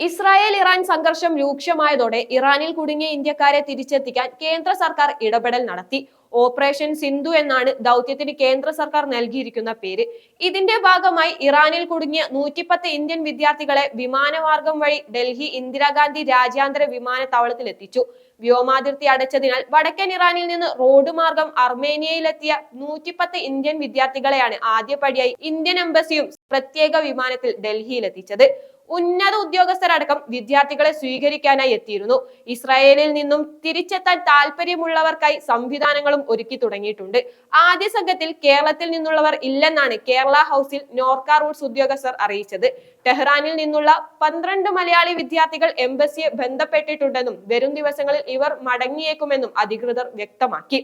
Israel Iran സംഘർഷം രൂക്ഷമായതോടെ ഇറാനിൽ കുടുങ്ങിയ ഇന്ത്യക്കാരെ തിരിച്ചെത്തിക്കാൻ കേന്ദ്ര സർക്കാർ ഇടപെടൽ നടത്തി. ഓപ്പറേഷൻ സിന്ധു എന്നാണ് ദൗത്യത്തിന് കേന്ദ്ര സർക്കാർ നൽകിയിരിക്കുന്ന പേര്. ഇതിന്റെ ഭാഗമായി ഇറാനിൽ കുടുങ്ങിയ 110 ഇന്ത്യൻ വിദ്യാർത്ഥികളെ വിമാനമാർഗം വഴി ഡൽഹി ഇന്ദിരാഗാന്ധി രാജ്യാന്തര വിമാനത്താവളത്തിൽ എത്തിച്ചു. വ്യോമാതിർത്തി അടച്ചതിനാൽ വടക്കൻ ഇറാനിൽ നിന്ന് റോഡ് മാർഗം അർമേനിയയിലെത്തിയ 110 ഇന്ത്യൻ വിദ്യാർത്ഥികളെയാണ് ആദ്യപടിയായി ഇന്ത്യൻ എംബസിയും പ്രത്യേക വിമാനത്തിൽ ഡൽഹിയിൽ എത്തിച്ചത്. ഉന്നത ഉദ്യോഗസ്ഥരടക്കം വിദ്യാർത്ഥികളെ സ്വീകരിക്കാനായി എത്തിയിരുന്നു. ഇസ്രായേലിൽ നിന്നും തിരിച്ചെത്താൻ താല്പര്യമുള്ളവർക്കായി സംവിധാനങ്ങളും ഒരുക്കി തുടങ്ങിയിട്ടുണ്ട്. ആദ്യ സംഘത്തിൽ കേരളത്തിൽ നിന്നുള്ളവർ ഇല്ലെന്നാണ് കേരള ഹൗസിൽ നോർക്ക റൂട്ട്സ് ഉദ്യോഗസ്ഥർ അറിയിച്ചത്. ടെഹ്റാനിൽ നിന്നുള്ള 12 മലയാളി വിദ്യാർത്ഥികൾ എംബസിയെ ബന്ധപ്പെട്ടിട്ടുണ്ടെന്നും വരും ദിവസങ്ങളിൽ ഇവർ മടങ്ങിയേക്കുമെന്നും അധികൃതർ വ്യക്തമാക്കി.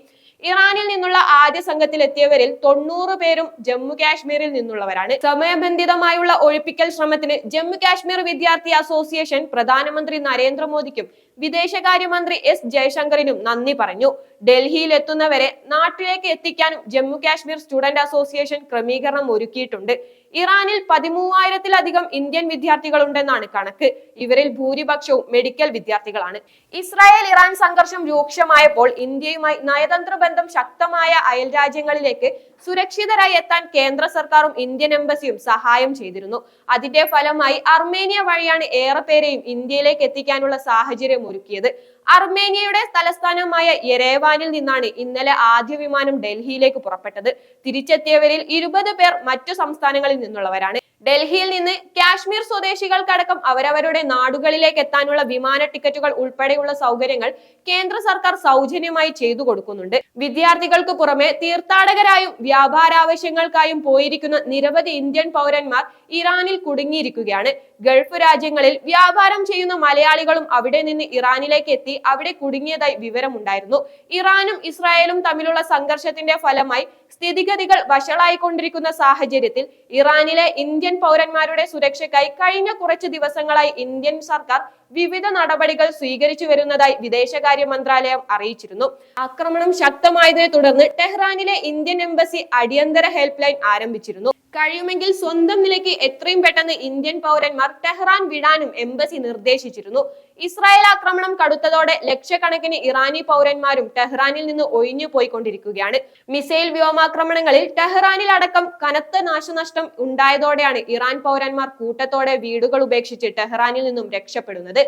ഇറാനിൽ നിന്നുള്ള ആദ്യ സംഘത്തിൽ എത്തിയവരിൽ 90 പേരും ജമ്മു കാശ്മീരിൽ നിന്നുള്ളവരാണ്. സമയബന്ധിതമായുള്ള ഒഴിപ്പിക്കൽ ശ്രമത്തിന് ജമ്മു കാശ്മീർ വിദ്യാർത്ഥി അസോസിയേഷൻ പ്രധാനമന്ത്രി നരേന്ദ്രമോദിക്കും വിദേശകാര്യമന്ത്രി എസ് ജയശങ്കറിനും നന്ദി പറഞ്ഞു. ഡൽഹിയിൽ എത്തുന്നവരെ നാട്ടിലേക്ക് എത്തിക്കാനും ജമ്മു കാശ്മീർ സ്റ്റുഡന്റ് അസോസിയേഷൻ ക്രമീകരണം ഒരുക്കിയിട്ടുണ്ട്. ഇറാനിൽ 13,000-ലധികം ഇന്ത്യൻ വിദ്യാർത്ഥികളുണ്ടെന്നാണ് കണക്ക്. ഇവരിൽ ഭൂരിപക്ഷവും മെഡിക്കൽ വിദ്യാർത്ഥികളാണ്. ഇസ്രായേൽ ഇറാൻ സംഘർഷം രൂക്ഷമായപ്പോൾ ഇന്ത്യയുമായി നയതന്ത്ര ബന്ധം ശക്തമായ അയൽ രാജ്യങ്ങളിലേക്ക് സുരക്ഷിതരായി എത്താൻ കേന്ദ്ര സർക്കാരും ഇന്ത്യൻ എംബസിയും സഹായം ചെയ്തിരുന്നു. അതിന്റെ ഫലമായി അർമേനിയ വഴിയാണ് ഏറെ പേരെയും ഇന്ത്യയിലേക്ക് എത്തിക്കാനുള്ള സാഹചര്യം ഒരുക്കിയത്. അർമേനിയയുടെ തലസ്ഥാനമായ യെരേവാനിൽ നിന്നാണ് ഇന്നലെ ആദ്യ വിമാനം ഡൽഹിയിലേക്ക് പുറപ്പെട്ടത്. തിരിച്ചെത്തിയവരിൽ 20 പേർ മറ്റു സംസ്ഥാനങ്ങളിൽ നിന്നുള്ളവരാണ്. ഡൽഹിയിൽ നിന്ന് കാശ്മീർ സ്വദേശികൾക്കടക്കം അവരവരുടെ നാടുകളിലേക്ക് എത്താനുള്ള വിമാന ടിക്കറ്റുകൾ ഉൾപ്പെടെയുള്ള സൗകര്യങ്ങൾ കേന്ദ്ര സർക്കാർ സൗജന്യമായി ചെയ്തു കൊടുക്കുന്നുണ്ട്. വിദ്യാർത്ഥികൾക്ക് പുറമെ തീർത്ഥാടകരായും വ്യാപാരാവശ്യങ്ങൾക്കായും പോയിരിക്കുന്ന നിരവധി ഇന്ത്യൻ പൗരന്മാർ ഇറാനിൽ കുടുങ്ങിയിരിക്കുകയാണ്. ഗൾഫ് രാജ്യങ്ങളിൽ വ്യാപാരം ചെയ്യുന്ന മലയാളികളും അവിടെ നിന്ന് ഇറാനിലേക്ക് എത്തി അവിടെ കുടുങ്ങിയതായി വിവരമുണ്ടായിരുന്നു. ഇറാനും ഇസ്രായേലും തമ്മിലുള്ള സംഘർഷത്തിന്റെ ഫലമായി സ്ഥിതിഗതികൾ വഷളായിക്കൊണ്ടിരിക്കുന്ന സാഹചര്യത്തിൽ ഇറാനിലെ ഇന്ത്യൻ പൗരന്മാരുടെ സുരക്ഷയ്ക്കായി കഴിഞ്ഞ കുറച്ച് ദിവസങ്ങളായി ഇന്ത്യൻ സർക്കാർ വിവിധ നടപടികൾ സ്വീകരിച്ചു വരുന്നതായി വിദേശകാര്യ മന്ത്രാലയം അറിയിച്ചിരുന്നു. ആക്രമണം ശക്തമായതിനെ തുടർന്ന് ടെഹ്റാനിലെ ഇന്ത്യൻ എംബസി അടിയന്തര ഹെൽപ്പ് ലൈൻ ആരംഭിച്ചിരുന്നു. കഴിയുമെങ്കിൽ സ്വന്തം നിലയ്ക്ക് എത്രയും പെട്ടെന്ന് ഇന്ത്യൻ പൗരന്മാർ ടെഹ്റാൻ വിടാനും എംബസി നിർദ്ദേശിച്ചിരുന്നു. ഇസ്രായേൽ ആക്രമണം കടുത്തതോടെ ലക്ഷക്കണക്കിന് ഇറാനി പൗരന്മാരും ടെഹ്റാനിൽ നിന്ന് ഒഴിഞ്ഞു പോയിക്കൊണ്ടിരിക്കുകയാണ്. മിസൈൽ വ്യോമാക്രമണങ്ങളിൽ ടെഹ്റാനിൽ അടക്കം കനത്ത നാശനഷ്ടം ഉണ്ടായതോടെയാണ് ഇറാൻ പൗരന്മാർ കൂട്ടത്തോടെ വീടുകൾ ഉപേക്ഷിച്ച് ടെഹ്റാനിൽ നിന്നും രക്ഷപ്പെടുന്നത്.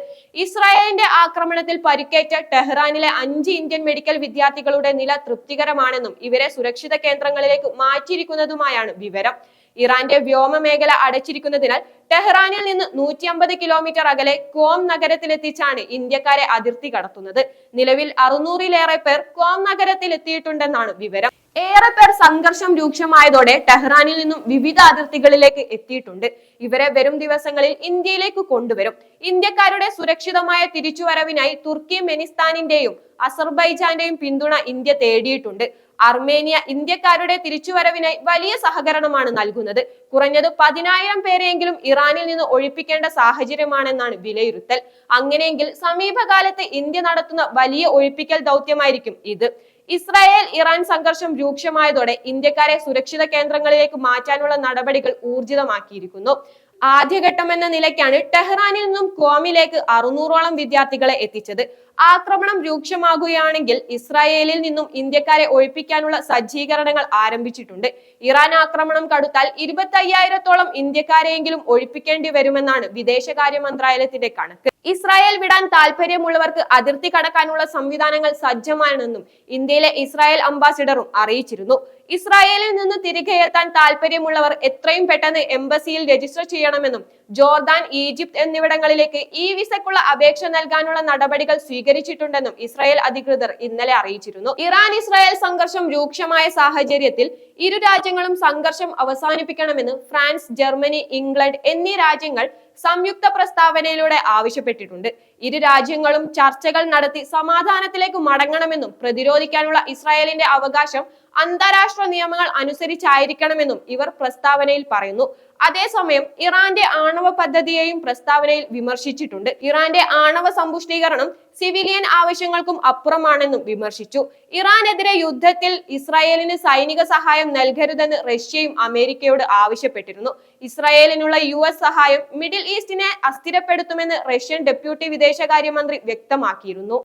ഇസ്രായേലിന്റെ ആക്രമണത്തിൽ പരിക്കേറ്റ ടെഹ്റാനിലെ 5 ഇന്ത്യൻ മെഡിക്കൽ വിദ്യാർത്ഥികളുടെ നില തൃപ്തികരമാണെന്നും ഇവരെ സുരക്ഷിത കേന്ദ്രങ്ങളിലേക്ക് മാറ്റിയിരിക്കുന്നതുമായാണ് വിവരം. ഇറാന്റെ വ്യോമ മേഖല അടച്ചിരിക്കുന്നതിനാൽ ടെഹ്റാനിൽ നിന്ന് 150 കിലോമീറ്റർ അകലെ കോം നഗരത്തിലെത്തിച്ചാണ് ഇന്ത്യക്കാരെ അതിർത്തി കടത്തുന്നത്. നിലവിൽ 600-ലേറെ പേർ കോം നഗരത്തിൽ എത്തിയിട്ടുണ്ടെന്നാണ് വിവരം. ഏറെ പേർ സംഘർഷം രൂക്ഷമായതോടെ ടെഹ്റാനിൽ നിന്നും വിവിധ അതിർത്തികളിലേക്ക് എത്തിയിട്ടുണ്ട്. ഇവരെ വരും ദിവസങ്ങളിൽ ഇന്ത്യയിലേക്ക് കൊണ്ടുവരും. ഇന്ത്യക്കാരുടെ സുരക്ഷിതമായ തിരിച്ചുവരവിനായി തുർക്കിമെനിസ്ഥാനിന്റെയും അസർബൈജാന്റെയും പിന്തുണ ഇന്ത്യ തേടിയിട്ടുണ്ട്. അർമേനിയ ഇന്ത്യക്കാരുടെ തിരിച്ചുവരവിനായി വലിയ സഹകരണമാണ് നൽകുന്നത്. കുറഞ്ഞത് 10,000 പേരെയെങ്കിലും ഇറാനിൽ നിന്ന് ഒഴിപ്പിക്കേണ്ട സാഹചര്യമാണെന്നാണ് വിലയിരുത്തൽ. അങ്ങനെയെങ്കിൽ സമീപകാലത്ത് ഇന്ത്യ നടത്തുന്ന വലിയ ഒഴിപ്പിക്കൽ ദൗത്യമായിരിക്കും ഇത്. ഇസ്രായേൽ ഇറാൻ സംഘർഷം രൂക്ഷമായതോടെ ഇന്ത്യക്കാരെ സുരക്ഷിത കേന്ദ്രങ്ങളിലേക്ക് മാറ്റാനുള്ള നടപടികൾ ഊർജിതമാക്കിയിരിക്കുന്നു. ആദ്യഘട്ടം എന്ന നിലയ്ക്കാണ് ടെഹ്റാനിൽ നിന്നും കോമിലേക്ക് 600ഓളം വിദ്യാർത്ഥികളെ എത്തിച്ചത്. ആക്രമണം രൂക്ഷമാകുകയാണെങ്കിൽ ഇസ്രായേലിൽ നിന്നും ഇന്ത്യക്കാരെ ഒഴിപ്പിക്കാനുള്ള സജ്ജീകരണങ്ങൾ ആരംഭിച്ചിട്ടുണ്ട്. ഇറാൻ ആക്രമണം കടുത്താൽ 25,000-ഓളം ഇന്ത്യക്കാരെയെങ്കിലും ഒഴിപ്പിക്കേണ്ടി വരുമെന്നാണ് വിദേശകാര്യ മന്ത്രാലയത്തിന്റെ കണക്ക്. ഇസ്രായേൽ വിടാൻ താല്പര്യമുള്ളവർക്ക് അതിർത്തി കടക്കാനുള്ള സംവിധാനങ്ങൾ സജ്ജമാണെന്നും ഇന്ത്യയിലെ ഇസ്രായേൽ അംബാസിഡറും അറിയിച്ചിരുന്നു. ഇസ്രായേലിൽ നിന്ന് തിരികെ എത്താൻ താല്പര്യമുള്ളവർ എത്രയും പെട്ടെന്ന് എംബസിയിൽ രജിസ്റ്റർ ചെയ്യണമെന്നും ജോർദാൻ, ഈജിപ്ത് എന്നിവിടങ്ങളിലേക്ക് ഈ വിസയ്ക്കുള്ള അപേക്ഷ നൽകാനുള്ള നടപടികൾ സ്വീകരിച്ചിട്ടുണ്ടെന്നും ഇസ്രായേൽ അധികൃതർ ഇന്നലെ അറിയിച്ചിരുന്നു. ഇറാൻ ഇസ്രായേൽ സംഘർഷം രൂക്ഷമായ സാഹചര്യത്തിൽ ഇരു രാജ്യങ്ങളും സംഘർഷം അവസാനിപ്പിക്കണമെന്ന് ഫ്രാൻസ്, ജർമ്മനി, ഇംഗ്ലണ്ട് എന്നീ രാജ്യങ്ങൾ സംയുക്ത പ്രസ്താവനയിലൂടെ ആവശ്യപ്പെട്ടിട്ടുണ്ട്. ഇരു രാജ്യങ്ങളും ചർച്ചകൾ നടത്തി സമാധാനത്തിലേക്ക് മടങ്ങണമെന്നും പ്രതിരോധിക്കാനുള്ള ഇസ്രായേലിന്റെ അവകാശം അന്താരാഷ്ട്ര നിയമങ്ങൾ അനുസരിച്ചായിരിക്കണമെന്നും ഇവർ പ്രസ്താവനയിൽ പറയുന്നു. അതേസമയം ഇറാന്റെ ആണവ പദ്ധതിയെയും പ്രസ്താവനയിൽ വിമർശിച്ചിട്ടുണ്ട്. ഇറാന്റെ ആണവ സമ്പുഷ്ടീകരണം സിവിലിയൻ ആവശ്യങ്ങൾക്കും അപ്പുറമാണെന്നും വിമർശിച്ചു. ഇറാനെതിരെ യുദ്ധത്തിൽ ഇസ്രായേലിന് സൈനിക സഹായം നൽകരുതെന്ന് റഷ്യയും അമേരിക്കയോട് ആവശ്യപ്പെട്ടിരുന്നു. ഇസ്രായേലിനുള്ള US സഹായം മിഡിൽ ഈസ്റ്റിനെ അസ്ഥിരപ്പെടുത്തുമെന്ന് റഷ്യൻ ഡെപ്യൂട്ടി വിദേശകാര്യമന്ത്രി വ്യക്തമാക്കിയിരുന്നു.